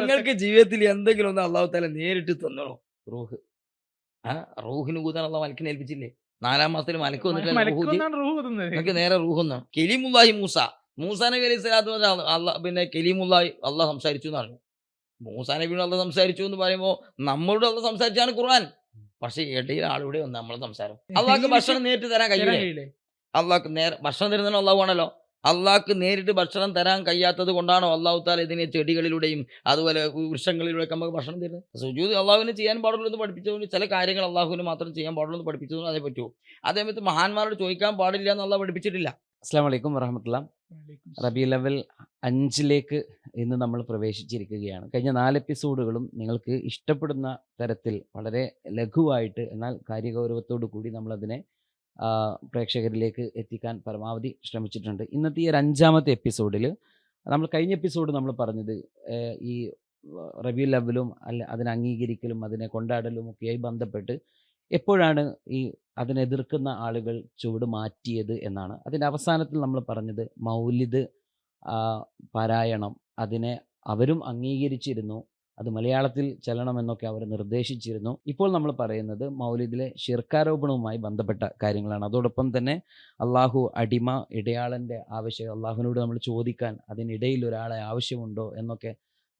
നിങ്ങൾക്ക് ജീവിതത്തിൽ എന്തെങ്കിലും ഒന്ന് അള്ളാഹു താല നേരിട്ട് തന്നോ? റൂഹ് റൂഹിന് ഊതാൻ അള്ളാഹ് മലക്കിനെ ഏൽപ്പിച്ചില്ലേ? 4-ാം മാസത്തിൽ മലക്ക് വന്നിട്ടില്ല റൂഹ് നിങ്ങൾക്ക് നേരെ റൂഹൊന്നാണ്. കലീമുല്ലാഹി മൂസാ നബി അലൈഹി സ്വലാത്തു അള്ളാഹ് പിന്നെ കലീമുല്ലാഹി അള്ളാഹ് സംസാരിച്ചു എന്ന് പറഞ്ഞു. മൂസാ നബിയോട് അള്ളാഹ് സംസാരിച്ചു എന്ന് പറയുമ്പോൾ നമ്മളോട് അള്ളാഹ് സംസാരിച്ചാണ് ഖുർആൻ. പക്ഷേ ഇടയിൽ ആളുടെ ഒന്ന് നമ്മളെ സംസാരം. അള്ളാഹ്ക്ക് ഭക്ഷണം നേരിട്ട് തരാൻ കഴിയില്ലേ? അള്ളാഹ്ക്ക് ഭക്ഷണം തരുന്നതിന് അള്ളാഹു ആണല്ലോ. അള്ളാഹ്ക്ക് നേരിട്ട് ഭക്ഷണം തരാൻ കഴിയാത്തത് കൊണ്ടാണോ അള്ളാഹു താല ഇതിനെ ചെടികളിലൂടെയും അതുപോലെ വൃക്ഷങ്ങളിലൂടെയൊക്കെ നമുക്ക് ഭക്ഷണം തരുന്നത്? സുജൂദ് അള്ളാഹുവിന് ചെയ്യാൻ പാടുള്ളൂ എന്ന് പഠിപ്പിച്ചതുകൊണ്ട് ചില കാര്യങ്ങൾ അള്ളാഹുവിന് മാത്രം ചെയ്യാൻ പാടുള്ളൂ എന്ന് പഠിപ്പിച്ചതുകൊണ്ട് അതേ പറ്റുമോ? അതേമത്ത് മഹാന്മാരോട് ചോദിക്കാൻ പാടില്ല എന്ന് അള്ളാഹ് പഠിപ്പിച്ചിട്ടില്ല. അസ്സലാമു അലൈക്കും വറഹ്മത്തുള്ളാഹി. റബീഉൽ അവ്വൽ 5 ഇന്ന് നമ്മൾ പ്രവേശിച്ചിരിക്കുകയാണ്. കഴിഞ്ഞ 4 എപ്പിസോഡുകളും നിങ്ങൾക്ക് ഇഷ്ടപ്പെടുന്ന തരത്തിൽ വളരെ ലഘുവായിട്ട് എന്നാൽ കാര്യഗൗരവത്തോടു കൂടി നമ്മളതിനെ പ്രേക്ഷകരിലേക്ക് എത്തിക്കാൻ പരമാവധി ശ്രമിച്ചിട്ടുണ്ട്. ഇന്നത്തെ ഈ ഒരു 5-ാമത്തെ എപ്പിസോഡിൽ കഴിഞ്ഞ എപ്പിസോഡ് നമ്മൾ പറഞ്ഞത് ഈ റബീഉൽ അവ്വലും അതിനെ അംഗീകരിക്കലും അതിനെ കൊണ്ടാടലും ഒക്കെയായി ബന്ധപ്പെട്ട് എപ്പോഴാണ് ഈ അതിനെതിർക്കുന്ന ആളുകൾ ചുവട് മാറ്റിയത് എന്നാണ്. അതിൻ്റെ അവസാനത്തിൽ നമ്മൾ പറഞ്ഞത് മൗലിദ് പാരായണം അതിനെ അവരും അംഗീകരിച്ചിരുന്നു, അത് മലയാളത്തിൽ ചെല്ലണമെന്നൊക്കെ അവർ നിർദ്ദേശിച്ചിരുന്നു. ഇപ്പോൾ നമ്മൾ പറയുന്നത് മൗലിദിലെ ശിർക്കാരോപണവുമായി ബന്ധപ്പെട്ട കാര്യങ്ങളാണ്. അതോടൊപ്പം തന്നെ അള്ളാഹു അടിമ ഇടയാളൻ്റെ ആവശ്യം അള്ളാഹുവിനോട് നമ്മൾ ചോദിക്കാൻ അതിനിടയിൽ ഒരാളെ ആവശ്യമുണ്ടോ എന്നൊക്കെ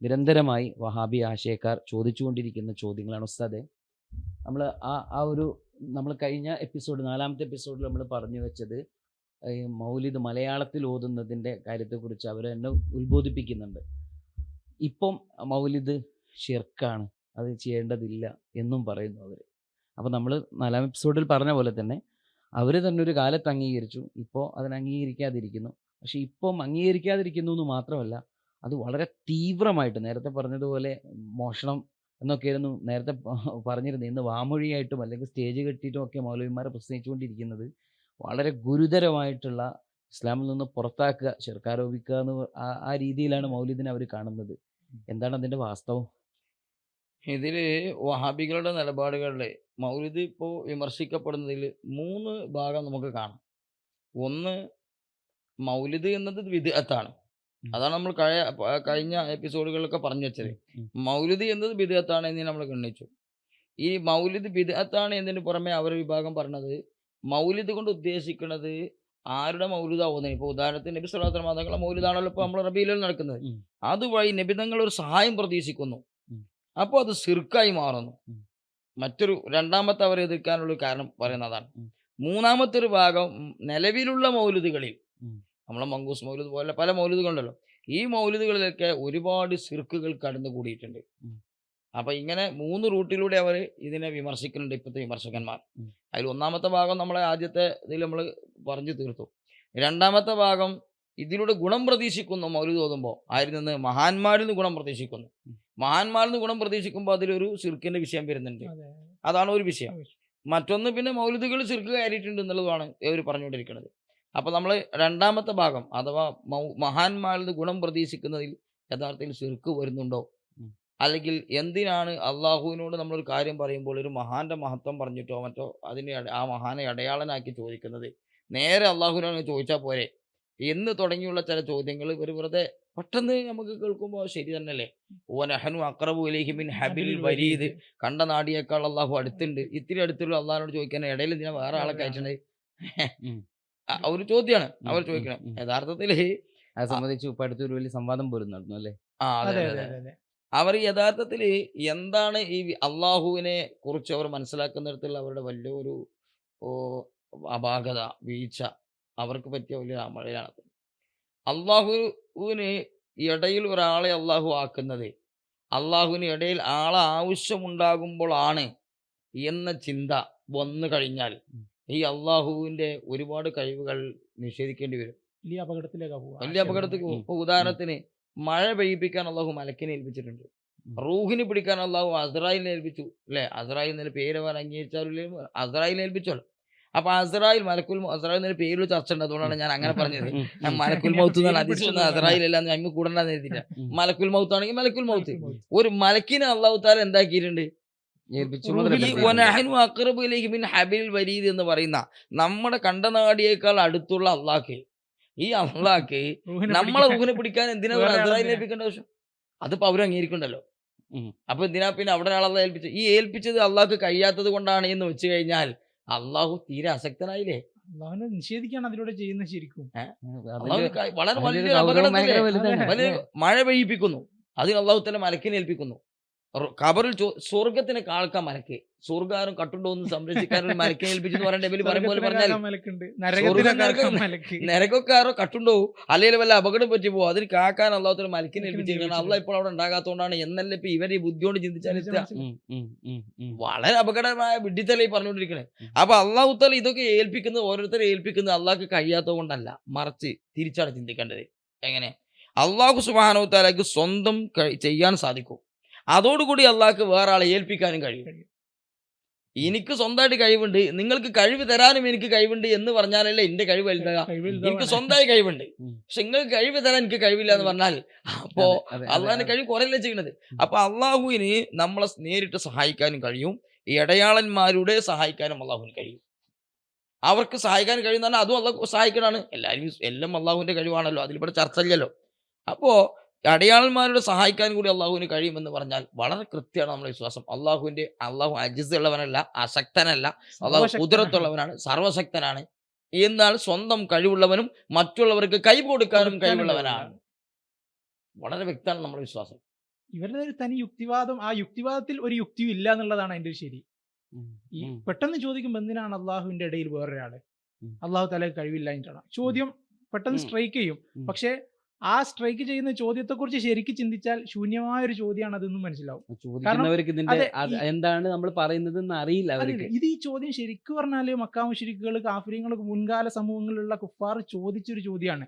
നിരന്തരമായി വഹാബി ആശയക്കാർ ചോദിച്ചുകൊണ്ടിരിക്കുന്ന ചോദ്യങ്ങളാണ്. ഉസ്താദെ, നമ്മൾ കഴിഞ്ഞ എപ്പിസോഡ് 4-ാമത്തെ എപ്പിസോഡിൽ നമ്മൾ പറഞ്ഞു വെച്ചത് ഈ മൗലിദ് മലയാളത്തിൽ ഓതുന്നതിൻ്റെ കാര്യത്തെക്കുറിച്ച് അവർ എന്നെ ഉത്ബോധിപ്പിക്കുന്നുണ്ട്. ഇപ്പം മൗലിദ് ഷിർക്കാണ്, അത് ചെയ്യേണ്ടതില്ല എന്നും പറയുന്നു അവർ. അപ്പോൾ നമ്മൾ 4-ാം എപ്പിസോഡിൽ പറഞ്ഞ പോലെ തന്നെ അവർ തന്നെ ഒരു കാലത്ത് അംഗീകരിച്ചു, ഇപ്പോൾ അതിനെ അംഗീകരിക്കാതിരിക്കുന്നു. പക്ഷേ ഇപ്പം അംഗീകരിക്കാതിരിക്കുന്നു എന്ന് മാത്രമല്ല, അത് വളരെ തീവ്രമായിട്ട് നേരത്തെ പറഞ്ഞതുപോലെ മോഷണം എന്നൊക്കെയായിരുന്നു നേരത്തെ പറഞ്ഞിരുന്നത്. ഇന്ന് വാമൊഴിയായിട്ടും അല്ലെങ്കിൽ സ്റ്റേജ് കെട്ടിയിട്ടും ഒക്കെ മൗലവിമാരെ പ്രസംഗിച്ചുകൊണ്ടിരിക്കുന്നത് വളരെ ഗുരുതരമായിട്ടുള്ള ഇസ്ലാമിൽ നിന്ന് പുറത്താക്കുക, ശിർക്കാരോപിക്കുക എന്ന് ആ രീതിയിലാണ് മൗലിദിനെ അവർ കാണുന്നത്. എന്താണ് അതിൻ്റെ വാസ്തവം? ഇതിൽ വഹാബികളുടെ നിലപാടുകളിൽ മൗലിദ് ഇപ്പോൾ വിമർശിക്കപ്പെടുന്നതിൽ 3 ഭാഗം നമുക്ക് കാണാം. ഒന്ന്, മൗലിദ് എന്നത് ബിദ്അത്താണ്. അതാണ് നമ്മൾ കഴിഞ്ഞ എപ്പിസോഡുകളിലൊക്കെ പറഞ്ഞു വെച്ചത്. മൗലിദ് എന്നത് ബിദ്അത്താണ് എന്ന് നമ്മൾ ഗണ്ണിച്ചു. ഈ മൗലിദ് ബിദ്അത്താണ് എന്നതിന് പുറമെ അവർ വിഭാഗം പറഞ്ഞത് മൗലിദ് കൊണ്ട് ഉദ്ദേശിക്കുന്നത് ആരുടെ മൗലിദാവുന്നത്. ഇപ്പോൾ ഉദാഹരണത്തിന് നബി സ്വല്ലല്ലാഹു അലൈഹി വസല്ലം തങ്ങളുടെ മൗലിദാണല്ലോ ഇപ്പോൾ നമ്മൾ റബീഉൽ നടക്കുന്നത്. അതുവഴി നബി തങ്ങൾ ഒരു സഹായം പ്രതീക്ഷിക്കുന്നു, അപ്പോൾ അത് ശിർക്കായി മാറുന്നു. രണ്ടാമത്തെ അവർ എതിർക്കാനുള്ള കാരണം പറയുന്നതാണ്. മൂന്നാമത്തെ ഒരു ഭാഗം നിലവിലുള്ള മൗലിദുകളിൽ നമ്മളെ മങ്കൂസ് മൗലിദ് പോലെ പല മൗലിദുകളുണ്ടല്ലോ, ഈ മൗലിദുകളിലൊക്കെ ഒരുപാട് ശിർക്കുകൾ കടന്നു കൂടിയിട്ടുണ്ട്. അപ്പം ഇങ്ങനെ 3 റൂട്ടിലൂടെ അവർ ഇതിനെ വിമർശിക്കുന്നുണ്ട് ഇപ്പോഴത്തെ വിമർശകന്മാർ. അതിൽ ഒന്നാമത്തെ ഭാഗം നമ്മളെ ആദ്യത്തെ ഇതിൽ നമ്മൾ പറഞ്ഞു തീർത്തു. രണ്ടാമത്തെ ഭാഗം ഇതിലൂടെ ഗുണം പ്രതീക്ഷിക്കുന്നു. മൗലിദ് ഓതുമ്പോൾ ആരിൽ നിന്ന്? മഹാന്മാരിൽ നിന്ന് ഗുണം പ്രതീക്ഷിക്കുന്നു. മഹാന്മാരിൽ നിന്ന് ഗുണം പ്രതീക്ഷിക്കുമ്പോൾ അതിലൊരു ശിർക്കിന്റെ വിഷയം വരുന്നുണ്ട്. അതാണ് ഒരു വിഷയം. മറ്റൊന്ന് പിന്നെ മൗലിദുകൾ ശിർക്ക് കയറിയിട്ടുണ്ട് എന്നുള്ളതാണ് ഇവർ പറഞ്ഞുകൊണ്ടിരിക്കുന്നത്. അപ്പോൾ നമ്മൾ രണ്ടാമത്തെ ഭാഗം അഥവാ മഹാന്മാരിൽ നിന്ന് ഗുണം പ്രതീക്ഷിക്കുന്നതിൽ യഥാർത്ഥത്തിൽ ശിർക്ക് വരുന്നുണ്ടോ, അല്ലെങ്കിൽ എന്തിനാണ് അള്ളാഹുവിനോട് നമ്മളൊരു കാര്യം പറയുമ്പോൾ ഒരു മഹാന്റെ മഹത്വം പറഞ്ഞിട്ടോ മറ്റോ ആ മഹാനെ അടയാളനാക്കി ചോദിക്കുന്നത്? നേരെ അള്ളാഹുവിനോട് ചോദിച്ചാൽ പോരെ എന്ന് തുടങ്ങിയുള്ള ചില ചോദ്യങ്ങൾ ഇവർ വെറുതെ പെട്ടെന്ന് നമുക്ക് കേൾക്കുമ്പോൾ ശരി തന്നെയല്ലേ. ഓനഹനു അഖ്റബു ഇലൈഹി മിൻ ഹബിൽ വരീദ്, കണ്ട നാടിയേക്കാൾ അള്ളാഹു അടുത്തുണ്ട്. ഇത്തിരി അടുത്തുള്ള അള്ളാഹിനോട് ചോദിക്കാൻ ഇടയിൽ ഇതിനെ വേറെ ആളെ കയറ്റണേ ഒരു ചോദ്യമാണ് അവർ ചോദിക്കണം. യഥാർത്ഥത്തിൽ അത് സംബന്ധിച്ച് ഇപ്പം അടുത്തൊരു വലിയ സംവാദം പോലും നടന്നു അല്ലേ? അതെ. അവർ യഥാർത്ഥത്തിൽ എന്താണ് ഈ അള്ളാഹുവിനെ കുറിച്ച് അവർ മനസ്സിലാക്കുന്നിടത്തുള്ള അവരുടെ വലിയൊരു അപാകത, വീഴ്ച, അവർക്ക് പറ്റിയ വലിയ അമളിലാണ്. അള്ളാഹുവിന് ഇടയിൽ ഒരാളെ അള്ളാഹു ആക്കുന്നത് അള്ളാഹുവിന് ഇടയിൽ ആളെ ആവശ്യമുണ്ടാകുമ്പോഴാണ് എന്ന ചിന്ത വന്നു കഴിഞ്ഞാൽ ഈ അള്ളാഹുവിൻ്റെ ഒരുപാട് കഴിവുകൾ നിഷേധിക്കേണ്ടി വരും. വലിയ അപകടത്തിലേക്ക് പോകും. ഉദാഹരണത്തിന് മഴ പെയ്യിപ്പിക്കാൻ അള്ളാഹു മലക്കിനെ ഏൽപ്പിച്ചിട്ടുണ്ട്. റൂഹിന് പിടിക്കാൻ അള്ളാഹു അസ്രായിലിനെ ഏൽപ്പിച്ചു അല്ലേ? അസ്രായിൽ എന്നൊരു പേര് അവർ അംഗീകരിച്ചാലും അസ്രായിലിനെ ഏൽപ്പിച്ചോളൂ. അപ്പൊ അസ്രായിൽ അസ്രായിൽ എന്നൊരു പേരിൽ ചർച്ച ഉണ്ട്. അതുകൊണ്ടാണ് ഞാൻ അങ്ങനെ പറഞ്ഞത്. മലക്കുൽ മൗത്ത് എന്നാണ് അതിശുദ്ധ അസ്രായിലല്ല ഞങ്ങൾ കൂടണ്ടെന്ന് എഴുതിയില്ല. മലക്കുൽ മൗത്ത് ആണെങ്കിൽ മലക്കുൽ മൗത്ത്. ഒരു മലക്കിനെ അള്ളാഹു താല എന്താക്കിയിട്ടുണ്ട്? ഹബിൽ വരീദ് എന്ന് പറയുന്ന നമ്മുടെ കണ്ടനാടിയേക്കാൾ അടുത്തുള്ള അള്ളാഹ്ക്ക്, ഈ അള്ളാഹ്ക്ക് നമ്മളെ റൂഹിനെ പിടിക്കാൻ എന്തിനാ അസ്രായിലിനെ ഏൽപ്പിക്കേണ്ട ആവശ്യം? അതിപ്പോ അവരും അംഗീകരിക്കണ്ടല്ലോ. ഉം. അപ്പൊ എന്തിനാ പിന്നെ അവിടെ ഒരാളെ ഏൽപ്പിച്ചത്? ഈ ഏൽപ്പിച്ചത് അള്ളാഹ്ക്ക് കഴിയാത്തത് കൊണ്ടാണ് എന്ന് വെച്ച് കഴിഞ്ഞാൽ അള്ളാഹു തീരെ അസക്തനായില്ലേ? അള്ളാഹുവിനെ നിഷേധിക്കുകയാണ് അതിലൂടെ ചെയ്യുന്നത് ശരിക്കും. അള്ളാഹു അതിന്റെ വളരെ അതിന്റെ ഒരു വലിയൊരു ഗൗരവം അപകടത്തിലെ ഭയങ്കര വലുതാണ് അതെ. വലിയ അല്ലേ? മഴ പെയ്യിപ്പിക്കുന്നു. അതിന് അള്ളാഹു തആല മലക്കിനെ ഏൽപ്പിക്കുന്നു. ഖബറിൽ സ്വർഗത്തിനെ കാൾക്കാൻ മലക്ക്, സ്വർഗ്ഗാരം കട്ടുണ്ടോന്ന് സംരക്ഷിക്കാൻ ഒരു മലക്കിനെ ഏൽപ്പിച്ചു എന്ന് പറയണ്ടേ? ഇവര് പറയും പോലെ സ്വർഗത്തിനെ പറഞ്ഞാൽ കാക്കാൻ മലക്കുണ്ട്, നരകത്തിനെ സ്വർഗ്ഗം കാക്കാൻ നരകം മലക്ക്. നരകൊക്കെ ആരോ കട്ടുണ്ടോ അല്ലെങ്കിൽ വല്ല അപകടം പറ്റി പോകും, അതിന് കാക്കാൻ അള്ളാഹു തആല മലക്കിനെ മലക്കിനെ ഏൽപ്പിച്ചിരിക്കുകയാണ്. അള്ളാഹ് ഇപ്പോൾ അവിടെ ഉണ്ടാകാത്തതുകൊണ്ടാണ് എന്നല്ല ഇപ്പൊ ഇവര് ഈ ബുദ്ധി കൊണ്ട് ചിന്തിച്ചാൽ എത്തുക. ഉം, ഉം, ഉം, ഉം. വളരെ അപകടമായ വിഡ്ഢിത്തല ഈ പറഞ്ഞുകൊണ്ടിരിക്കണേ. ഉം. അപ്പൊ അള്ളാഹു തആല ഇതൊക്കെ ഏൽപ്പിക്കുന്നത്, ഓരോരുത്തരെ ഏൽപ്പിക്കുന്നത് അള്ളാഹ്ക്ക് കഴിയാത്തത് കൊണ്ടല്ല, മറിച്ച് തിരിച്ചാണ് ചിന്തിക്കേണ്ടത്. എങ്ങനെ? അള്ളാഹു സുബ്ഹാനഹു വ തആലക്ക് സ്വന്തം ചെയ്യാൻ സാധിക്കും. അതോടുകൂടി അള്ളാഹ്ക്ക് വേറെ ആളെ ഏൽപ്പിക്കാനും കഴിയും. എനിക്ക് സ്വന്തമായിട്ട് കഴിവുണ്ട്, നിങ്ങൾക്ക് കഴിവ് തരാനും എനിക്ക് കഴിവുണ്ട് എന്ന് പറഞ്ഞാലല്ലേ എന്റെ കഴിവ് വലുതാ. എനിക്ക് സ്വന്തമായി കഴിവുണ്ട്, ഉം. പക്ഷെ നിങ്ങൾക്ക് കഴിവ് തരാൻ എനിക്ക് കഴിവില്ല എന്ന് പറഞ്ഞാൽ അപ്പോ അതെ, അതെ, അതെ, അള്ളാഹിന്റെ അതെ. കഴിവ് കുറയല്ലേ ചെയ്യുന്നത്. ഉം. അപ്പൊ അള്ളാഹുവിന് നമ്മളെ നേരിട്ട് സഹായിക്കാനും കഴിയും, ഇടയാളന്മാരുടെ സഹായിക്കാനും അള്ളാഹുവിന് കഴിയും. അവർക്ക് സഹായിക്കാൻ കഴിയുന്ന പറഞ്ഞാൽ അതും അള്ളാഹു സഹായിക്കണാണ്. എല്ലാം അള്ളാഹുവിന്റെ കഴിവാണല്ലോ, അതിലിവിടെ ചർച്ച ഇല്ലല്ലോ. അപ്പോ അടയാളന്മാരുടെ സഹായിക്കാൻ കൂടി അള്ളാഹുവിന് കഴിയുമെന്ന് പറഞ്ഞാൽ വളരെ കൃത്യമാണ് നമ്മുടെ വിശ്വാസം. അള്ളാഹു അജിസ് ഉള്ളവനല്ല, അശക്തനല്ല, അള്ളാഹു കുതിരത്തുള്ളവനാണ്, സർവശക്തനാണ്. എന്നാൽ സ്വന്തം കഴിവുള്ളവനും മറ്റുള്ളവർക്ക് കൈ കൊടുക്കാനും കഴിവുള്ളവനാണ്. വളരെ വ്യക്തമാണ് നമ്മുടെ വിശ്വാസം. ഇവരുടെ ഒരു തനി യുക്തിവാദം, ആ യുക്തിവാദത്തിൽ ഒരു യുക്തിയും ഇല്ല എന്നുള്ളതാണ് അതിന്റെ ഒരു ശരി. ഉം, ഈ ഉം, പെട്ടെന്ന് ചോദിക്കുമ്പോൾ എന്തിനാണ് അള്ളാഹുവിന്റെ ഇടയിൽ വേറൊരാള്? ഉം. അള്ളാഹു തലക്ക് കഴിവില്ലായിട്ടാണ് ചോദ്യം പെട്ടെന്ന് ഉം. സ്ട്രൈക്ക് ചെയ്യും. ഉം. പക്ഷെ ആ സ്ട്രൈക്ക് ചെയ്യുന്ന ചോദ്യത്തെക്കുറിച്ച് ശരിക്കും ചിന്തിച്ചാൽ ശൂന്യമായ ഒരു ചോദ്യമാണ് അതെന്നും മനസ്സിലാവും. ചോദിക്കുന്നവർക്ക് ഇതിന്റെ അതെ, എന്താണ് നമ്മൾ പറയുന്നത് എന്ന് അറിയില്ല അവർക്ക്. ഇത് ഈ ചോദ്യം ശരിക്കും പറഞ്ഞാല് മക്കാ മുശ്രിക്കുകൾ, കാഫിര്യങ്ങൾ, മുൻകാല സമൂഹങ്ങളിലുള്ള കുഫാർ ചോദിച്ചൊരു ചോദ്യമാണ്.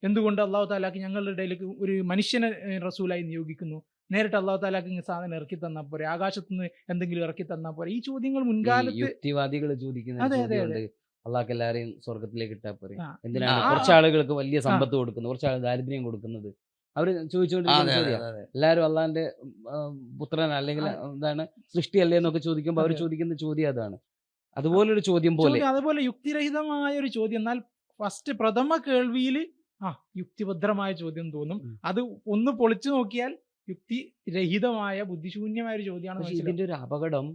എന്തുകൊണ്ട് അള്ളാഹു താലാക്ക് ഞങ്ങളുടെ ഇടയിലേക്ക് ഒരു മനുഷ്യനെ റസൂലായി നിയോഗിക്കുന്നു? നേരിട്ട് അള്ളാഹു താലാക്ക് ഇങ്ങനെ സാധനം ഇറക്കി തന്നാൽ പോരെ? ആകാശത്തുനിന്ന് എന്തെങ്കിലും ഇറക്കി തന്നാൽ പോരെ? ഈ ചോദ്യങ്ങൾ മുൻകാലത്ത് യുക്തിവാദികൾ ചോദിക്കുന്ന അതെ, അതെ, ചോദ്യമുണ്ട്. അള്ളാഹ് എല്ലാരെയും സ്വർഗത്തിലേക്ക് ഇട്ടാ പോരെ? ആ, എന്തിനാണ് ആ, കുറച്ച് ആളുകൾക്ക് വലിയ സമ്പത്ത് കൊടുക്കുന്നത്, കുറച്ച് ആൾ ദാരിദ്ര്യം കൊടുക്കുന്നത്? അവര് ചോദിച്ചുകൊണ്ടിരിക്കുന്ന ചോദ്യം. എല്ലാവരും അള്ളാന്റെ പുത്രൻ അല്ലെങ്കിൽ എന്താണ് സൃഷ്ടിയല്ലേ എന്നൊക്കെ ചോദിക്കുമ്പോൾ അവർ അതെ. ചോദിക്കുന്ന ചോദ്യം അതാണ്. അതുപോലൊരു ചോദ്യം പോലെ അതുപോലെ യുക്തിരഹിതമായ ഒരു ചോദ്യം. എന്നാൽ ഫസ്റ്റ് പ്രഥമ കേൾവിയിൽ യുക്തിഭദ്രമായ ചോദ്യം തോന്നും. ഉം. അത് ഒന്ന് പൊളിച്ചു നോക്കിയാൽ യുക്തിരഹിതമായ ബുദ്ധിശൂന്യമായ ഒരു ചോദ്യമാണ്. പക്ഷെ ഇതിന്റെ ഒരു അപകടം,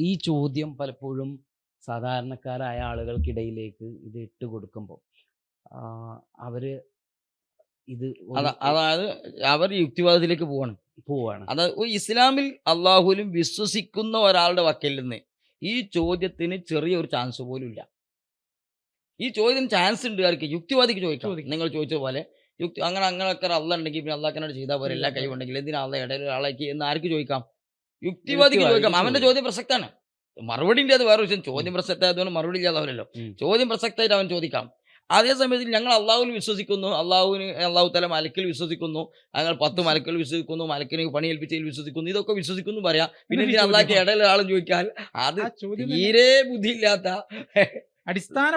ഈ ചോദ്യം പലപ്പോഴും സാധാരണക്കാരായ ആളുകൾക്കിടയിലേക്ക് ഇത് ഇട്ട് കൊടുക്കുമ്പോൾ അവര് ഇത് അതായത് അവർ യുക്തിവാദത്തിലേക്ക് പോവാണ്. അതായത് ഇസ്ലാമിൽ അള്ളാഹുലും വിശ്വസിക്കുന്ന ഒരാളുടെ വക്കൽ നിന്ന് ഈ ചോദ്യത്തിന് ചെറിയൊരു ചാൻസ് പോലും ഇല്ല. ഈ ചോദ്യത്തിന് ചാൻസ് ഉണ്ട് ആർക്ക്? യുക്തിവാദിക്ക് ചോദിക്കാം. നിങ്ങൾ ചോദിച്ച പോലെ അങ്ങനെയൊക്കെ അള്ള ഉണ്ടെങ്കിൽ പിന്നെ അള്ളാഹിനോട് ചെയ്താൽ പോലെ എല്ലാ കഴിവുണ്ടെങ്കിൽ എന്തിനാ അള്ള ഇടയിൽ ഒരാളേക്ക് എന്ന് ആർക്ക് ചോദിക്കാം? യുക്തിവാദിക്ക് ചോദിക്കാം. അവന്റെ ചോദ്യം പ്രസക്താണ്. മറുപടി ഇല്ല, അത് വേറെ വിഷയം. ചോദ്യം പ്രസക്തമായതുകൊണ്ട് മറുപടി ഇല്ലാതാവില്ലല്ലോ. ചോദ്യം പ്രസക്തമായിട്ട് അവൻ ചോദിക്കാം. അതേ സമയത്ത് ഞങ്ങൾ അള്ളാഹുവിൽ വിശ്വസിക്കുന്നു, അള്ളാഹു തആല മലക്കിൽ വിശ്വസിക്കുന്നു, ഞങ്ങൾ 10 മലക്കുകൾ വിശ്വസിക്കുന്നു, മലക്കിനെ പണിയേൽപ്പിച്ചതിൽ വിശ്വസിക്കുന്നു, ഇതൊക്കെ വിശ്വസിക്കുന്നു പറയാം. പിന്നെ അള്ളാഹ്ക്ക് ഇടയിൽ ഒരാളും ചോദിച്ചാൽ അത് തീരെ ബുദ്ധിയില്ലാത്ത അടിസ്ഥാന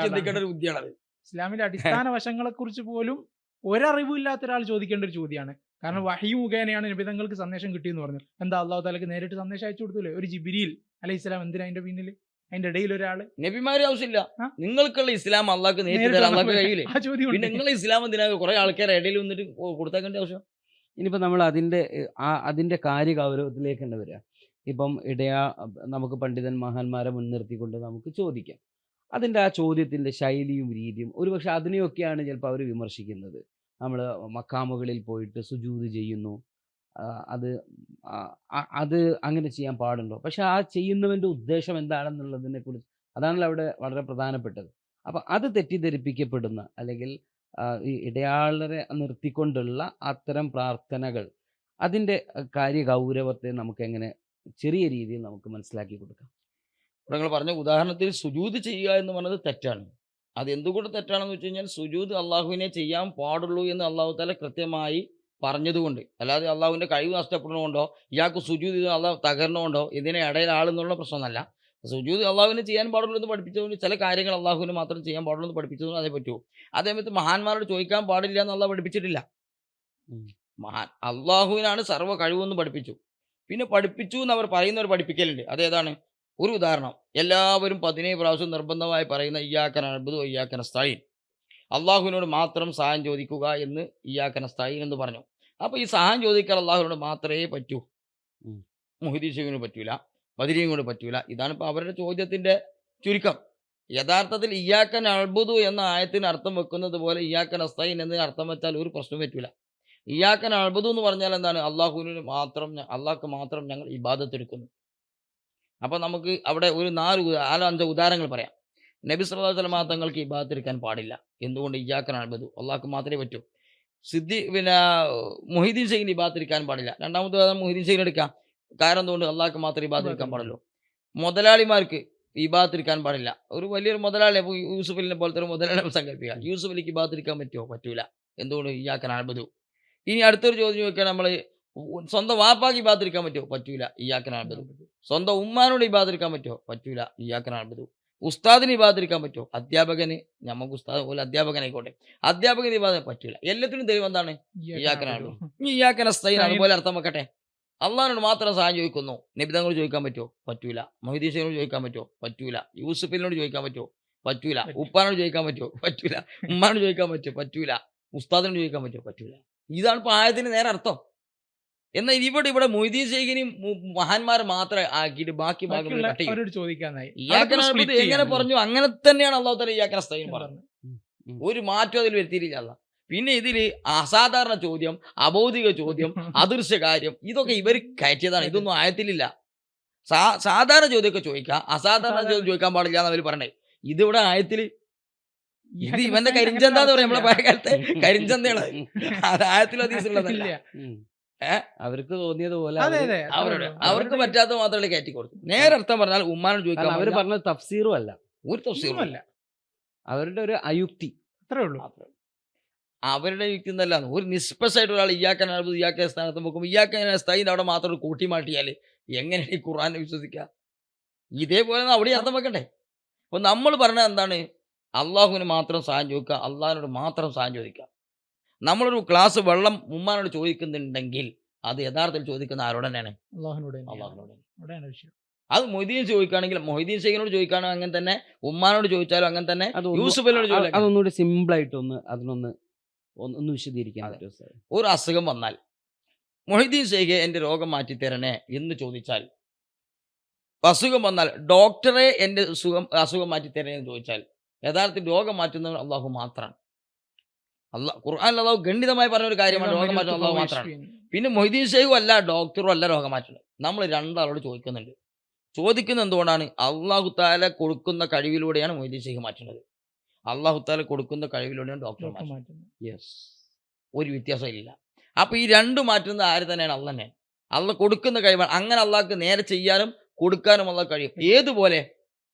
ചിന്തിക്കേണ്ട ഒരു ബുദ്ധിയാണത്. ഇസ്ലാമിലെ അടിസ്ഥാന വശങ്ങളെ കുറിച്ച് പോലും ഒരറിവും ഇല്ലാത്ത ഒരാൾ ചോദിക്കേണ്ട ഒരു ചോദ്യമാണ്. കാരണം വഹി മുഖേനയാണ് നബിതങ്ങൾക്ക് സന്ദേശം കിട്ടിയെന്ന് പറഞ്ഞു. എന്താ അള്ളാഹു തആലക്ക് നേരിട്ട് സന്ദേശം അയച്ചു കൊടുത്തൂലേ? ഒരു ജിബ്രീൽ അലൈഹിസ്സലാം എന്തിനാ അതിന്റെ പിന്നിൽ, അതിന്റെ ഇടയിൽ ഒരാള്? നബിമാരെ ആവശ്യമില്ല. നിങ്ങൾക്കുള്ള ഇസ്ലാം അള്ളാഹ്ക്ക് നേരിട്ട് തരാൻ അള്ളാഹ്ക്ക് കഴിയില്ലേ? ആ ചോദ്യം പിന്നെ നിങ്ങൾ ഇസ്ലാം എന്തിനാ കുറെ ആൾക്കാരെ ഇടയിൽ വന്നിട്ട് കൊടുത്തേക്കേണ്ട ആവശ്യം? ഇനിയിപ്പോൾ നമ്മൾ അതിന്റെ കാര്യഗൗരവത്തിലേക്ക് തന്നെ വരിക. ഇപ്പം നമുക്ക് പണ്ഡിതൻ മഹാന്മാരെ മുൻനിർത്തിക്കൊണ്ട് നമുക്ക് ചോദിക്കാം. അതിൻ്റെ ആ ചോദ്യത്തിൻ്റെ ശൈലിയും രീതിയും ഒരുപക്ഷെ അതിനെയൊക്കെയാണ് ചിലപ്പോൾ അവർ വിമർശിക്കുന്നത്. നമ്മൾ മക്കാമുകളിൽ പോയിട്ട് സുജൂദ് ചെയ്യുന്നു, അത് അങ്ങനെ ചെയ്യാൻ പാടുണ്ടോ? പക്ഷെ ആ ചെയ്യുന്നവൻ്റെ ഉദ്ദേശം എന്താണെന്നുള്ളതിനെ കുറിച്ച് അതാണല്ലോ അവിടെ വളരെ പ്രധാനപ്പെട്ടത്. അപ്പം അത് തെറ്റിദ്ധരിപ്പിക്കപ്പെടുന്ന അല്ലെങ്കിൽ ഈ ഇടയാളരെ നിർത്തിക്കൊണ്ടുള്ള അത്തരം പ്രാർത്ഥനകൾ, അതിൻ്റെ കാര്യഗൗരവത്തെ നമുക്ക് എങ്ങനെ ചെറിയ രീതിയിൽ നമുക്ക് മനസ്സിലാക്കി കൊടുക്കാം? നിങ്ങൾ പറഞ്ഞ ഉദാഹരണത്തിൽ സുജൂദ് ചെയ്യുക എന്ന് പറഞ്ഞത് തെറ്റാണ്. അത് എന്തുകൊണ്ട് തെറ്റാണെന്ന് വെച്ച് കഴിഞ്ഞാൽ സുജൂദ് അള്ളാഹുവിനെ ചെയ്യാൻ പാടുള്ളൂ എന്ന് അള്ളാഹു തആല കൃത്യമായി പറഞ്ഞതുകൊണ്ട്, അല്ലാതെ അള്ളാഹുവിൻ്റെ കഴിവ് നഷ്ടപ്പെടുന്നതുകൊണ്ടോ ഇയാൾക്ക് സുജൂദ് ചെയ്ത് അള്ളാഹു തകർന്നുകൊണ്ടോ ഇതിനെ ഇടയിൽ ആളെന്നുള്ള പ്രശ്നമൊന്നല്ല. സുജൂദ് അള്ളാഹുവിനെ ചെയ്യാൻ പാടുള്ളൂ എന്ന് പഠിപ്പിച്ചതുകൊണ്ട് ചില കാര്യങ്ങൾ അള്ളാഹുവിന് മാത്രം ചെയ്യാൻ പാടുള്ളൂ എന്ന് പഠിപ്പിച്ചതുകൊണ്ട് അതേ പറ്റൂ. അതേസമയത്ത് മഹാന്മാരോട് ചോദിക്കാൻ പാടില്ല എന്ന് അള്ളാഹ് പഠിപ്പിച്ചിട്ടില്ല. അള്ളാഹുവിനാണ് സർവ്വ കഴിവെന്ന് പഠിപ്പിച്ചു. പിന്നെ പഠിപ്പിച്ചു എന്ന് അവർ പറയുന്നവർ പഠിപ്പിക്കലുണ്ട്. അതേതാണ്? ഒരു ഉദാഹരണം, എല്ലാവരും 17 പ്രാവശ്യം നിർബന്ധമായി പറയുന്ന ഇയ്യാക നഅ്ബുദു വ ഇയ്യാക നസ്തഈൻ. അള്ളാഹുവിനോട് മാത്രം സഹായം ചോദിക്കുക എന്ന് ഇയ്യാക നസ്തഈൻ എന്ന് പറഞ്ഞു. അപ്പോൾ ഈ സഹായം ചോദിക്കാൻ അള്ളാഹുവിനോട് മാത്രമേ പറ്റൂ. ഉം. മുഹ്യിദ്ദീൻ ഷെയ്ഖിന് പറ്റൂല, ബദരീൻ കൊണ്ട് പറ്റൂല. ഇതാണ് ഇപ്പോൾ അവരുടെ ചോദ്യത്തിൻ്റെ ചുരുക്കം. യഥാർത്ഥത്തിൽ ഇയ്യാക നഅ്ബുദു എന്ന ആയത്തിന് അർത്ഥം വെക്കുന്നത് പോലെ ഇയ്യാക നസ്തഈൻ എന്നതിന് അർത്ഥം വെച്ചാൽ ഒരു പ്രശ്നവും പറ്റൂല. ഇയ്യാക നഅ്ബുദു എന്ന് പറഞ്ഞാൽ എന്താണ്? അള്ളാഹുവിന് മാത്രം, അള്ളാഹ്ക്ക് മാത്രം ഞങ്ങൾ ഇബാദത്ത് എടുക്കുന്നു. അപ്പോൾ നമുക്ക് അവിടെ ഒരു 4-5 ഉദാഹരണങ്ങൾ പറയാം. നബി സല്ലല്ലാഹു അലൈഹി വസല്ലം തങ്ങൾക്ക് ഇബാദത്ത് എടുക്കാൻ പാടില്ല. എന്തുകൊണ്ട്? ഇയ്യാക നഅ്ബുദു, അള്ളാഹ്ക്ക് മാത്രമേ പറ്റൂ. മുഹ്യിദ്ദീൻ ഷെയ്ഖിന് ഇബാദത്ത് എടുക്കാൻ പാടില്ല. രണ്ടാമത്തെ ഉദാഹരണം മുഹ്യിദ്ദീൻ ഷെയ്ഖിന് എടുക്കാം. കാരണം എന്തുകൊണ്ട്? അള്ളാഹ്ക്ക് മാത്രമേ ഇബാദത്ത് എടുക്കാൻ പാടുള്ളൂ. മുതലാളിമാർക്ക് ഇബാദത്ത് എടുക്കാൻ പാടില്ല. ഒരു വലിയൊരു മുതലാളി, ഇപ്പോൾ യൂസുഫ് അലിനെ പോലത്തെ ഒരു മുതലാളി സങ്കല്പിക്കുക. യൂസുഫ് അലിക്ക് ഇബാദത്ത് എടുക്കാൻ പറ്റുമോ? പറ്റൂല. എന്തുകൊണ്ട്? ഇയ്യാക നഅ്ബുദു. ഇനി അടുത്തൊരു ചോദ്യം ചോദിക്കാൻ, നമ്മൾ സ്വന്തം വാപ്പാക്ക് ഇബാദത്ത് എടുക്കാൻ പറ്റുമോ? പറ്റൂല. ഇയ്യാക നഅ്ബുദു. സ്വന്തം ഉമ്മാനോട് ഇബാദത്ത് എടുക്കാൻ പറ്റുമോ? പറ്റൂല. ഇയ്യാക നഅ്ബുദു. ഉസ്താദിന് ഇബാദത്ത് എടുക്കാൻ പറ്റുമോ? അധ്യാപകന്, നമുക്ക് ഉസ്താദ് പോലെ അധ്യാപകനായിക്കോട്ടെ, അധ്യാപകന് ഇബാദത്ത് പറ്റൂല. എല്ലാത്തിനും തെളിവ് എന്താണ്? ഇയ്യാക നഅ്ബുദു. ഇനി ഇയ്യാക നസ്തഈൻ അതുപോലെ അർത്ഥം വെക്കട്ടെ. അള്ളാഹിനോട് മാത്രം സഹായം ചോദിക്കുന്നു. നബി തങ്ങളോട് ചോദിക്കാൻ പറ്റുമോ? പറ്റൂല. മുഹ്യിദ്ദീൻ ഷെയ്ഖിനോട് ചോദിക്കാൻ പറ്റുമോ? പറ്റൂല. യൂസുഫിനോട് ചോദിക്കാൻ പറ്റുമോ? പറ്റൂല. ഉപ്പാനോട് ചോദിക്കാൻ പറ്റുമോ? പറ്റൂല. ഉമ്മാനോട് ചോദിക്കാൻ പറ്റുമോ? പറ്റൂല. ഉസ്താദിനോട് ചോദിക്കാൻ പറ്റുമോ? പറ്റൂല. ഇതാണ് ഇപ്പോൾ ആയത്തിന് നേരെ അർത്ഥം. എന്നാൽ ഇവിടെ മുഹ്യിദ്ദീൻ ഷെയ്ഖിനെയും മഹാന്മാർ മാത്രമേ ആക്കിയിട്ട് ബാക്കി ഭാഗം കട്ട് ചെയ്യും. അവരോട് ചോദിക്കാനായി. ഇയ്യാക നഅ്ബുദു എങ്ങനെ പറഞ്ഞു അങ്ങനെ തന്നെയാണ് അല്ലാഹു തആല ഇയ്യാക നസ്തഈൻ പറഞ്ഞത്. ഒരു മാറ്റം അതിൽ വരുത്തിയില്ല അല്ലാഹ്. പിന്നെ ഇതിൽ അസാധാരണ ചോദ്യം, അബൗദിക ചോദ്യം, അദൃശ്യ കാര്യം, ഇതൊക്കെ ഇവർ കയറ്റിയതാണ്. ഇതൊന്നും ആയത്തിലില്ല. സാധാരണ ചോദ്യമൊക്കെ ചോദിക്കാം, അസാധാരണ ചോദ്യം ചോദിക്കാൻ പാടില്ല എന്ന് അവർ പറഞ്ഞേ. ഇതിവിടെ ആയത്തിൽ ഇത് ഇവന്റെ കരിഞ്ചന്താന്ന് പറയും. നമ്മളെ പഴയ കാലത്തെ കരിഞ്ചന്തയാണ്. അത് ആയത്തിൽ ഹദീസിലുള്ളതല്ല. അവർക്ക് തോന്നിയതുപോലെ അവർക്ക് പറ്റാത്ത മാത്രമേ കയറ്റി കൊടുത്തു. നേരെ അർത്ഥം പറഞ്ഞാൽ ഉമ്മാനോട് ചോദിക്കാൻ അവർ പറഞ്ഞത് തഫ്സീറും അല്ല, ഒരു തഫ്സീറും അല്ല. അവരുടെ ഒരു അയുക്തി അത്രേ ഉള്ളൂ. അവരുടെ യുക്തി എന്നല്ല. ഒരു നിഷ്പക്ഷമായിട്ട് ഒരാൾ ഇയ്യാക നഅ്ബുദു ഇയ്യാക സ്ഥാനത്ത് നോക്കുമ്പോൾ ഇയ്യാക നസ്തഈൻ അവിടെ മാത്രം ഒരു കൂട്ടി മാറ്റിയാൽ എങ്ങനെയാണ് ഈ ഖുർആനെ വിശ്വസിക്കുക? ഇതേപോലെ അവിടെ അർത്ഥം വെക്കണ്ടേ? അപ്പോൾ നമ്മൾ പറഞ്ഞത് എന്താണ്? അള്ളാഹുവിന് മാത്രം സഹായം ചോദിക്കുക, അള്ളാഹിനോട് മാത്രം സഹായം ചോദിക്കുക. നമ്മളൊരു ഗ്ലാസ് വെള്ളം ഉമ്മാനോട് ചോദിക്കുന്നുണ്ടെങ്കിൽ അത് യഥാർത്ഥത്തിൽ ചോദിക്കുന്ന ആരോട് തന്നെയാണ്? അള്ളാഹുവിനോട്. അത് മൊയ്തീൻ ചോദിക്കുകയാണെങ്കിൽ മൊയ്തീൻ ഷെയ്ഖിനോട് ചോദിക്കുകയാണെങ്കിൽ അങ്ങനെ തന്നെ, ഉമ്മാനോട് ചോദിച്ചാലും അങ്ങനെ തന്നെ, യൂസുഫിനോട് ചോദിച്ചാലും. അതൊന്നുകൂടി സിമ്പിളായിട്ട് ഒന്ന് വിശദീകരിക്കാൻ. ഒരു അസുഖം വന്നാൽ മൊയ്തീൻ ഷെയ്ഖ് എൻ്റെ രോഗം മാറ്റിത്തരണേ എന്ന് ചോദിച്ചാൽ, അസുഖം വന്നാൽ ഡോക്ടറെ എൻ്റെ അസുഖം മാറ്റിത്തരണേ എന്ന് ചോദിച്ചാൽ, യഥാർത്ഥത്തിൽ രോഗം മാറ്റുന്നവൻ അള്ളാഹു മാത്രമാണ്. ഖുർആനിൽ അള്ളാഹു ഗണ്ഡിതമായി പറഞ്ഞൊരു കാര്യമാണ് രോഗം മാറ്റുന്ന അള്ളാഹു മാത്രമാണ്. പിന്നെ മൊയ്തീൻ ഷെയ്ഖും അല്ല ഡോക്ടറും അല്ല രോഗം മാറ്റുന്നത്. നമ്മൾ രണ്ടാളോട് ചോദിക്കുന്നുണ്ട്. ചോദിക്കുന്നത് എന്തുകൊണ്ടാണ്? അള്ളാഹു താല കൊടുക്കുന്ന കഴിവിലൂടെയാണ് മൊയ്തീൻ ഷെയ്ഖ് മാറ്റുന്നത്. അള്ളാഹു താല കൊടുക്കുന്ന കഴിവിലൂടെയാണ് ഡോക്ടർ മാറ്റുന്നത്. യെസ്, ഒരു വ്യത്യാസമില്ല. അപ്പോൾ ഈ രണ്ടു മാറ്റുന്നത് ആര് തന്നെയാണ്? അള്ളാഹ് തന്നെയാണ്. അള്ളാഹ് കൊടുക്കുന്ന കഴിവാണ്. അങ്ങനെ അള്ളാഹ്ക്ക് നേരെ ചെയ്യാനും കൊടുക്കാനും അള്ളാഹ് കഴിയും. ഏതുപോലെ?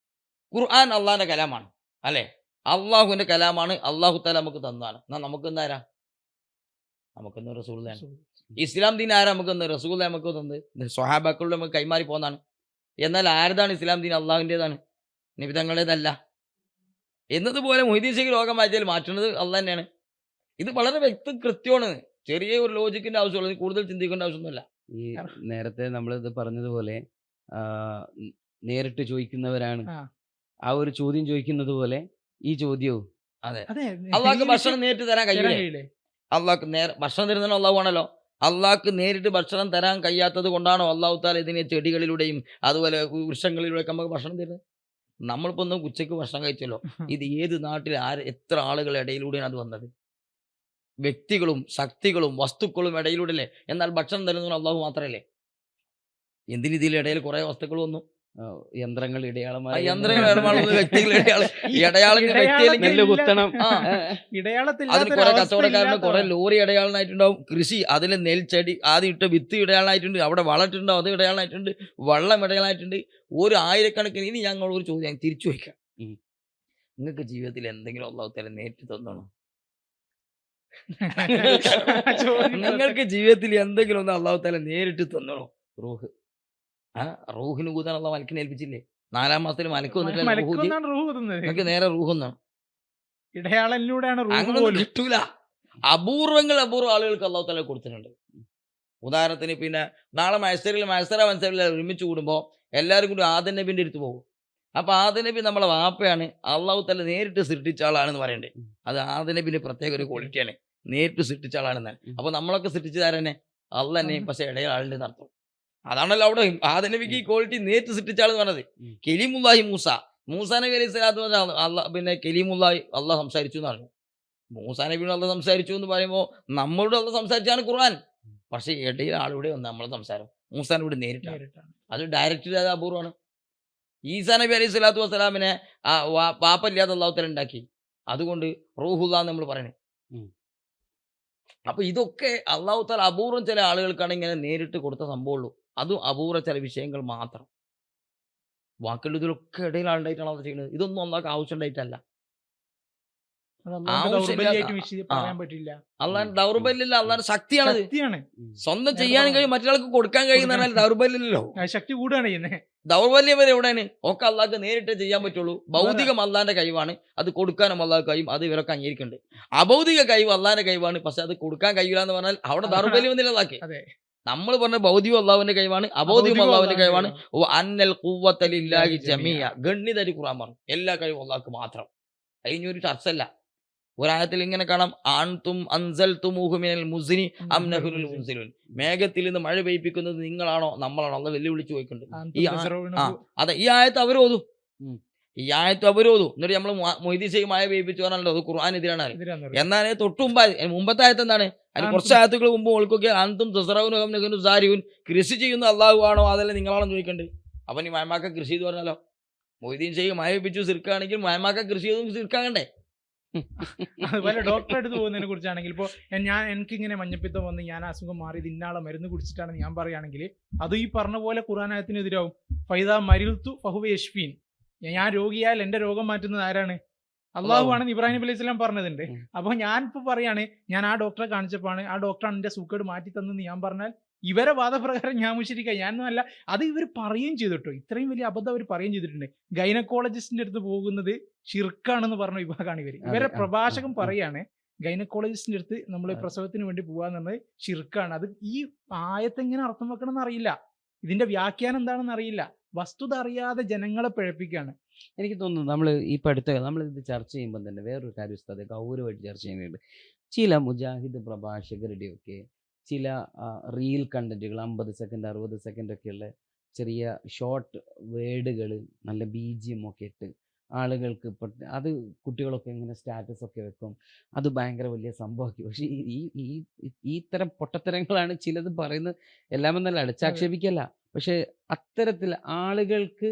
ഖുർആൻ അള്ളാഹിൻ്റെ കലാമാണ് അല്ലേ? അള്ളാഹുവിൻ്റെ കലാമാണ്. അള്ളാഹു താല നമുക്ക് തന്നതാണ്. എന്നാൽ നമുക്ക് എന്താരാ? നമുക്കെന്ന് റസൂലുള്ളാഹിയാണ്. ഇസ്ലാം ദീൻ ആരാ നമുക്കെന്ന്? റസൂലുള്ളാഹി നമുക്ക് തന്നത്. സ്വഹാബാക്കളുടെ നമുക്ക് കൈമാറി പോകുന്നതാണ്. എന്നാൽ ആരുതാണ് ഇസ്ലാം ദീൻ? അള്ളാഹുവിൻ്റെതാണ്, നബി തങ്ങളുടേതല്ല. എന്നതുപോലെ മൊയ്തീൻ ഷെയ്ഖ് രോഗം മാറ്റിയാൽ മാറ്റുന്നത് അള്ളാഹ് തന്നെയാണ്. ഇത് വളരെ കൃത്യമാണ്. ചെറിയ ഒരു ലോജിക്കിൻ്റെ ആവശ്യമുള്ളത്, കൂടുതൽ ചിന്തിക്കേണ്ട ആവശ്യമൊന്നുമില്ല. ഈ നേരത്തെ നമ്മളിത് പറഞ്ഞതുപോലെ നേരിട്ട് ചോദിക്കുന്നവരാണ്. ആ ഒരു ചോദ്യം ചോദിക്കുന്നത് പോലെ ഈ ചോദ്യവും അതെ. അള്ളാഹ്ക്ക് ഭക്ഷണം നേരിട്ട് തരാൻ കഴിയില്ലേ? അള്ളാഹ്ക്ക് ഭക്ഷണം തരുന്നത് അള്ളാഹു ആണല്ലോ. അള്ളാഹ്ക്ക് നേരിട്ട് ഭക്ഷണം തരാൻ കഴിയാത്തത് കൊണ്ടാണോ അള്ളാഹു താല ഇതിനെ ചെടികളിലൂടെയും അതുപോലെ വൃക്ഷങ്ങളിലൂടെയൊക്കെ നമുക്ക് ഭക്ഷണം തരുന്നത്? നമ്മളിപ്പോൾ ഒന്ന് ഉച്ചയ്ക്ക് ഭക്ഷണം കഴിച്ചല്ലോ. ഇത് ഏത് നാട്ടിൽ എത്ര ആളുകളുടെ ഇടയിലൂടെയാണ് അത് വന്നത്? വ്യക്തികളും ശക്തികളും വസ്തുക്കളും ഇടയിലൂടെ അല്ലേ? എന്നാൽ ഭക്ഷണം തരുന്നത് അള്ളാഹു മാത്രമല്ലേ? എന്തിന് ഇതിലിടയിൽ കുറേ വസ്തുക്കൾ വന്നു? യന്ത്രങ്ങൾ ഇടയാളമായി, അതിൽ കുറെ കച്ചവടക്കാരുടെ കുറെ ലോറി ഇടയാളനായിട്ടുണ്ടാവും. കൃഷി, അതിൽ നെൽച്ചെടി ആദ്യം ഇട്ട വിത്ത് ഇടയാളനായിട്ടുണ്ട്, അവിടെ വളമിട്ടുണ്ടാവും, അത് ഇടയാളനായിട്ടുണ്ട്, വെള്ളം ഇടയാളനായിട്ടുണ്ട്. ഒരു ആയിരക്കണക്കിന്. ഇനി ഞങ്ങൾ ഒരു ചോദ്യം തിരിച്ചു വയ്ക്കാം. നിങ്ങൾക്ക് ജീവിതത്തിൽ എന്തെങ്കിലും അല്ലാഹു തആല നേരിട്ട് തന്നോ? നിങ്ങൾക്ക് ജീവിതത്തിൽ എന്തെങ്കിലും ഒന്ന് അല്ലാഹു തആല നേരിട്ട് തന്നോ? റൂഹ്. റൂഹിന് കൂതാൻ അള്ളാഹു മലക്കിനെ ഏൽപ്പിച്ചില്ലേ? 4-ാം മാസത്തിൽ മലക്ക് വന്നിട്ട് നിങ്ങൾക്ക് നേരെ റൂഹൊന്നാണ്. അങ്ങനെ കിട്ടൂല. അപൂർവങ്ങൾ ആളുകൾക്ക് അള്ളാഹു തആല കൊടുത്തിട്ടുണ്ട്. ഉദാഹരണത്തിന് പിന്നെ നാളെ മത്സര ഒരുമിച്ച് കൂടുമ്പോൾ എല്ലാവരും കൂടി ആദം നബിൻ്റെ അടുത്ത് പോകും. അപ്പൊ ആദനബി നമ്മളെ വാപ്പയാണ്, അള്ളാഹു തആല നേരിട്ട് സൃഷ്ടിച്ച ആളാണെന്ന് പറയണ്ടേ. അത് ആദനബിന്റെ പ്രത്യേക ഒരു ക്വാളിറ്റിയാണ്, നേരിട്ട് സൃഷ്ടിച്ച ആളാണെന്നാണ്. അപ്പൊ നമ്മളൊക്കെ സൃഷ്ടിച്ചതാരന്നെ? അള്ളാഹ് തന്നെ. പക്ഷെ ഇടയിൽ ആളുടെ അർത്ഥം അതാണല്ലോ അവിടെ ആദനബിക്ക് ഈ ക്വാളിറ്റി നേരിട്ട് സൃഷ്ടിച്ച ആളെന്ന് പറഞ്ഞത്. കലീമുല്ലാഹി മൂസാ നബി അലൈഹി സ്വലാത്തു വസ്സലാം അള്ളാഹ് പിന്നെ കലീമുല്ലാഹി അള്ളാഹ് സംസാരിച്ചു എന്ന് പറഞ്ഞു. മൂസാ നബിയോട് അള്ളാഹ് സംസാരിച്ചു എന്ന് പറയുമ്പോൾ നമ്മളോട് അള്ളാഹ് സംസാരിച്ചാണ് ഖുർആൻ. പക്ഷെ ഇടയിൽ ആളുടെ ഒന്ന് നമ്മളെ സംസാരം മൂസാ നബിയോട് നേരിട്ടാണ്. നേരിട്ടാണ്. അത് ഡയറക്റ്റ് അത് അപൂർവമാണ്. ഈസാ നബി അലൈഹി സ്വലാത്തു വസ്സലാമിനെ പാപ്പല്ലാതെ അള്ളാഹു തആല ഉണ്ടാക്കി. അതുകൊണ്ട് റൂഹുല്ലാ നമ്മൾ പറയണേ. അപ്പൊ ഇതൊക്കെ അള്ളാഹു തആല അപൂർവം ചില ആളുകൾക്കാണ് ഇങ്ങനെ നേരിട്ട് കൊടുത്ത സംഭവമുള്ളൂ. അതും അപൂർവ ചില വിഷയങ്ങൾ മാത്രം. ബാക്കിയുള്ള ഇതിലൊക്കെ ഇടയിൽ ആളുണ്ടായിട്ടാണ് അത് ചെയ്യുന്നത്. ഇതൊന്നും അള്ളാഹ്ക്ക് ആവശ്യം ഉണ്ടായിട്ടല്ല. അത് അള്ളാഹുവിന്റെ ദൗർബല്യമായിട്ട് പറയാൻ പറ്റില്ല. അള്ളാഹ് ദൗർബല്യമില്ല, അള്ളാഹ് ശക്തിയാണത്. ശക്തിയാണ്. സ്വന്തം ചെയ്യാനും കഴിയും, മറ്റൊരാൾക്ക് കൊടുക്കാൻ കഴിയുന്ന ദൗർബല്യമില്ലല്ലോ. ശക്തി കൂടാണ് ചെയ്യുന്നത്. ദൗർബല്യം വരെ എവിടെയാണ്? ഒക്കെ അള്ളാഹ്ക്ക് നേരിട്ട് ചെയ്യാൻ പറ്റുള്ളൂ. ഭൗതികം അള്ളാന്റെ കഴിവാണ്, അത് കൊടുക്കാനും അള്ളാഹ് കഴിയും, അത് ഇവരൊക്കെ അംഗീകരിക്കുന്നുണ്ട്. അഭൗതിക കഴിവ് അള്ളാന്റെ കഴിവാണ്, പക്ഷെ അത് കൊടുക്കാൻ കഴിയില്ല എന്ന് പറഞ്ഞാൽ അവിടെ ദൗർബല്യം ഒന്നുമില്ല അള്ളാഹ്ക്ക്. അതെ. നമ്മൾ പറഞ്ഞ ഭൗതികം അള്ളാഹുവിന്റെ കഴിവാണ്, അഭൗതികം അള്ളാഹുവിന്റെ കഴിവാണ്. അന്നൽ ഖുവ്വത ലില്ലാഹി ജമീഅ, ഗണ്ണിതരി ഖുർആൻ പറഞ്ഞു. എല്ലാ കഴിവും അള്ളാഹ്ക്ക് മാത്രം. അതിനൊരു ചർച്ചല്ല. ഒരായത്തിൽ ഇങ്ങനെ കാണാം, ആൻതും അൻസൽതുമൂഹു മിനൽ മുസ്നി അം നഹ്നുൽ മുൻസിലൂൻ. മേഘത്തിൽ നിന്ന് മഴ പെയ്യിപ്പിക്കുന്നത് നിങ്ങളാണോ നമ്മളാണോ? അള്ളാഹ് വെല്ലുവിളിച്ച് ചോദിക്കുന്നുണ്ട്. അതെ, ഈ ആയത്ത് അവരോതും, ഈ ആയത്ത് അവരോതും. എന്നിട്ട് നമ്മൾ മൊയ്തീൻ ഷെയ്ഖ് മഴ പെയ്യിപ്പിച്ചു പറഞ്ഞല്ലോ അത് ഖുർആൻ എതിരാണ്. എന്നാൽ തൊട്ട് മുമ്പത്തെ ആയത്ത് എന്താണ്? അതിന് കുറച്ച് ആയത്തുകൾ മുമ്പ് ഓൾക്കൊക്കെ അന്തും തുസറൗനും സാരിയും, കൃഷി ചെയ്യുന്ന അള്ളാഹു ആണോ അതല്ല നിങ്ങളാണോ ചോദിക്കണ്ടേ? അപ്പൊ നീ മയമാക്ക കൃഷി എന്ന് പറഞ്ഞാലോ? മൊയ്തീൻ ഷെയ്ഖ് മഴ പെയ്യിപ്പിച്ചു സിർക്കാണെങ്കിൽ മയമാക്ക കൃഷി ചെയ്തും സിർക്കാകണ്ടേ? അതുപോലെ ഡോക്ടറെ അടുത്ത് പോകുന്നതിനെ കുറിച്ചാണെങ്കിൽ ഇപ്പോൾ എനിക്കിങ്ങനെ മഞ്ഞപ്പിത്തം വന്ന് ഞാൻ അസുഖം മാറി ഇന്നാളെ മരുന്ന് കുടിച്ചിട്ടാണെന്ന് ഞാൻ പറയുകയാണെങ്കിൽ അത് ഈ പറഞ്ഞ പോലെ ഖുർആനായത്തിനെതിരാവും. ഫൈദ മരിൽത്തു ഫഹുവ യശ്ഫീൻ. ഞാൻ രോഗിയായാൽ എൻ്റെ രോഗം മാറ്റുന്നത് ആരാണ്? അള്ളാഹു ആണെന്ന് ഇബ്രാഹിം നബി അലൈഹി സ്വലാം പറഞ്ഞതുണ്ട്. അപ്പോൾ ഞാനിപ്പോൾ പറയാണ്, ഞാൻ ആ ഡോക്ടറെ കാണിച്ചപ്പോഴാണ് ആ ഡോക്ടറാണ് എൻ്റെ സൂക്കേട് മാറ്റി തന്നെന്ന് ഞാൻ പറഞ്ഞാൽ ഇവരെ വാദപ്രകാരം ഞാൻ മുശരിക്ക. ഞാനൊന്നും അല്ല. അത് ഇവർ പറയുകയും ചെയ്തിട്ടോ, ഇത്രയും വലിയ അബദ്ധം അവർ പറയുകയും ചെയ്തിട്ടുണ്ട്. ഗൈനക്കോളജിസ്റ്റിന്റെ അടുത്ത് പോകുന്നത് ഷിർക്കാണെന്ന് പറഞ്ഞ വിഭാഗമാണ് ഇവർ. ഇവരെ പ്രഭാഷകൻ പറയാണ് ഗൈനക്കോളജിസ്റ്റിന്റെ അടുത്ത് നമ്മൾ പ്രസവത്തിന് വേണ്ടി പോകാന്ന് പറഞ്ഞത് ഷിർക്കാണ്. അത് ഈ ആയത്ത് എങ്ങനെ അർത്ഥം വെക്കണം എന്നറിയില്ല, ഇതിന്റെ വ്യാഖ്യാനം എന്താണെന്ന് അറിയില്ല, വസ്തുത അറിയാതെ ജനങ്ങളെ പിഴപ്പിക്കുകയാണ്. എനിക്ക് തോന്നുന്നു നമ്മൾ ഈ അടുത്ത നമ്മളിത് ചർച്ച ചെയ്യുമ്പോൾ തന്നെ വേറൊരു കാര്യം ഉസ്താദെ ഗൗരവമായിട്ട് ചർച്ച ചെയ്യുന്നുണ്ട്. ചില മുജാഹിദ് പ്രഭാഷകരുടെയൊക്കെ ചില റീൽ കണ്ടന്റുകൾ 50 സെക്കൻഡ് 60 സെക്കൻഡ് ഒക്കെയുള്ള ചെറിയ ഷോർട്ട് വേർഡുകൾ നല്ല BGM ഒക്കെ ഇട്ട് ആളുകൾക്ക് അത് കുട്ടികളൊക്കെ ഇങ്ങനെ സ്റ്റാറ്റസ് ഒക്കെ വെക്കും. അത് ഭയങ്കര വലിയ സംഭവമാക്കി. പക്ഷേ ഈ ഇത്തരം പൊട്ടത്തരങ്ങളാണ് ചിലത് പറയുന്നത്. എല്ലാമെന്നല്ല, അടച്ചാക്ഷേപിക്കല്ല. പക്ഷേ അത്തരത്തിൽ ആളുകൾക്ക്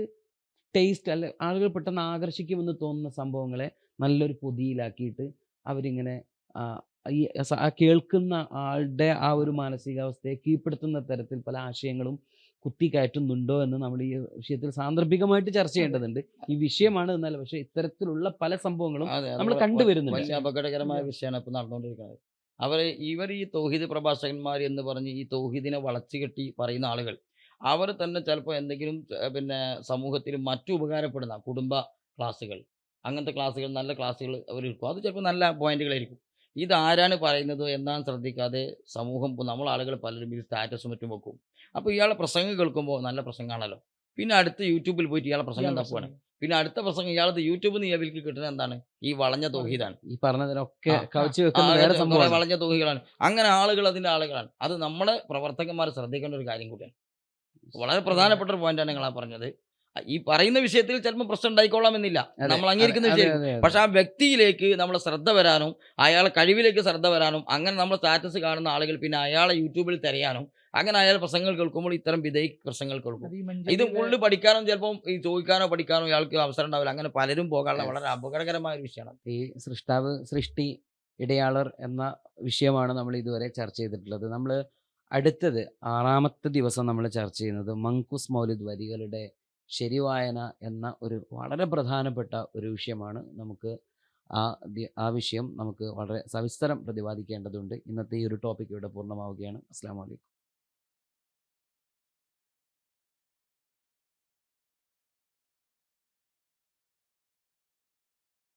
ടേസ്റ്റ് അല്ല, ആളുകൾ പെട്ടെന്ന് ആകർഷിക്കുമെന്ന് തോന്നുന്ന സംഭവങ്ങളെ നല്ലൊരു പൊതിയിലാക്കിയിട്ട് അവരിങ്ങനെ കേൾക്കുന്ന ആളുടെ ആ ഒരു മാനസികാവസ്ഥയെ കീഴ്പ്പെടുത്തുന്ന തരത്തിൽ പല ആശയങ്ങളും കുത്തിക്കയറ്റുന്നുണ്ടോ എന്ന് നമ്മൾ ഈ വിഷയത്തിൽ സാന്ദർഭികമായിട്ട് ചർച്ച ചെയ്യേണ്ടതുണ്ട്. ഈ വിഷയമാണ് എന്നല്ല, പക്ഷെ ഇത്തരത്തിലുള്ള പല സംഭവങ്ങളും നമ്മൾ കണ്ടുവരുന്നുണ്ട്. വലിയ അപകടകരമായ വിഷയമാണ് ഇപ്പൊ നടന്നുകൊണ്ടിരിക്കുന്നത്. ഇവർ ഈ തൗഹീദ് പ്രഭാഷകന്മാർ എന്ന് പറഞ്ഞ് ഈ തൗഹീദിനെ വളച്ചു കെട്ടി പറയുന്ന ആളുകൾ, അവർ തന്നെ ചിലപ്പോൾ എന്തെങ്കിലും പിന്നെ സമൂഹത്തിൽ മറ്റു ഉപകാരപ്പെടുന്ന കുടുംബ ക്ലാസ്സുകൾ, അങ്ങനത്തെ ക്ലാസ്സുകൾ, നല്ല ക്ലാസ്സുകൾ അവർ എടുക്കും. അത് ചിലപ്പോൾ നല്ല പോയിന്റുകളായിരിക്കും. ഇതാരാണ് പറയുന്നത് എന്നാണ് ശ്രദ്ധിക്കാതെ സമൂഹം, നമ്മൾ ആളുകൾ പലരും ഈ സ്റ്റാറ്റസും മറ്റും വെക്കും. അപ്പോൾ ഇയാളെ പ്രസംഗം കേൾക്കുമ്പോൾ നല്ല പ്രസംഗമാണല്ലോ, പിന്നെ അടുത്ത യൂട്യൂബിൽ പോയിട്ട് ഇയാളെ പ്രസംഗം തപ്പുകയാണ്. പിന്നെ അടുത്ത പ്രസംഗം ഇയാളത് യൂട്യൂബിൽ നിന്ന് ഇയാൾക്ക് കിട്ടുന്നത് എന്താണ്? ഈ വളഞ്ഞ തൗഹീദാണ്. ഈ പറഞ്ഞതിനൊക്കെ കവച്ചു വെക്കുന്ന വേറെ സംഭവം വളഞ്ഞ തൗഹീദാണ്. അങ്ങനെ ആളുകൾ അതിൻ്റെ ആളുകളാണ്. അത് നമ്മുടെ പ്രവർത്തകന്മാർ ശ്രദ്ധിക്കേണ്ട ഒരു കാര്യം കൂടിയാണ്. വളരെ പ്രധാനപ്പെട്ട ഒരു പോയിന്റാണ് നിങ്ങളാ പറഞ്ഞത്. ഈ പറയുന്ന വിഷയത്തിൽ ചിലപ്പോൾ പ്രശ്നം ഉണ്ടായിക്കൊള്ളാമെന്നില്ല, നമ്മൾ അംഗീകരിക്കുന്ന വിഷയം. പക്ഷെ ആ വ്യക്തിയിലേക്ക് നമ്മൾ ശ്രദ്ധ വരാനും അയാളെ കഴിവിലേക്ക് ശ്രദ്ധ വരാനും, അങ്ങനെ നമ്മൾ സ്റ്റാറ്റസ് കാണുന്ന ആളുകൾ പിന്നെ അയാളെ യൂട്യൂബിൽ തിരയാനും, അങ്ങനെ അയാൾ പ്രസംഗങ്ങൾ കേൾക്കുമ്പോൾ ഇത്തരം വിധേയ പ്രസംഗങ്ങൾ കേൾക്കും. ഇത് ഉള്ളിൽ പഠിക്കാനും ചിലപ്പം ഈ ചോദിക്കാനോ പഠിക്കാനോ ഇയാൾക്ക് അവസരം ഉണ്ടാവില്ല. അങ്ങനെ പലരും പോകാനുള്ള വളരെ അപകടകരമായ ഒരു വിഷയമാണ്. ഈ സൃഷ്ടി ഇടയാളർ എന്ന വിഷയമാണ് നമ്മൾ ഇതുവരെ ചർച്ച ചെയ്തിട്ടുള്ളത്. നമ്മൾ അടുത്തത് 6ാമത്തെ ദിവസം നമ്മൾ ചർച്ച ചെയ്യുന്നത് മങ്കൂസ് മൗലിദ് വരികളുടെ ശരിവായന എന്ന ഒരു വളരെ പ്രധാനപ്പെട്ട ഒരു വിഷയമാണ്. നമുക്ക് ആ വിഷയം നമുക്ക് വളരെ സവിസ്തരം പ്രതിപാദിക്കേണ്ടതുണ്ട്. ഇന്നത്തെ ഈ ഒരു ടോപ്പിക് ഇവിടെ പൂർണ്ണമാവുകയാണ്. അസ്സലാമു അലൈക്കും.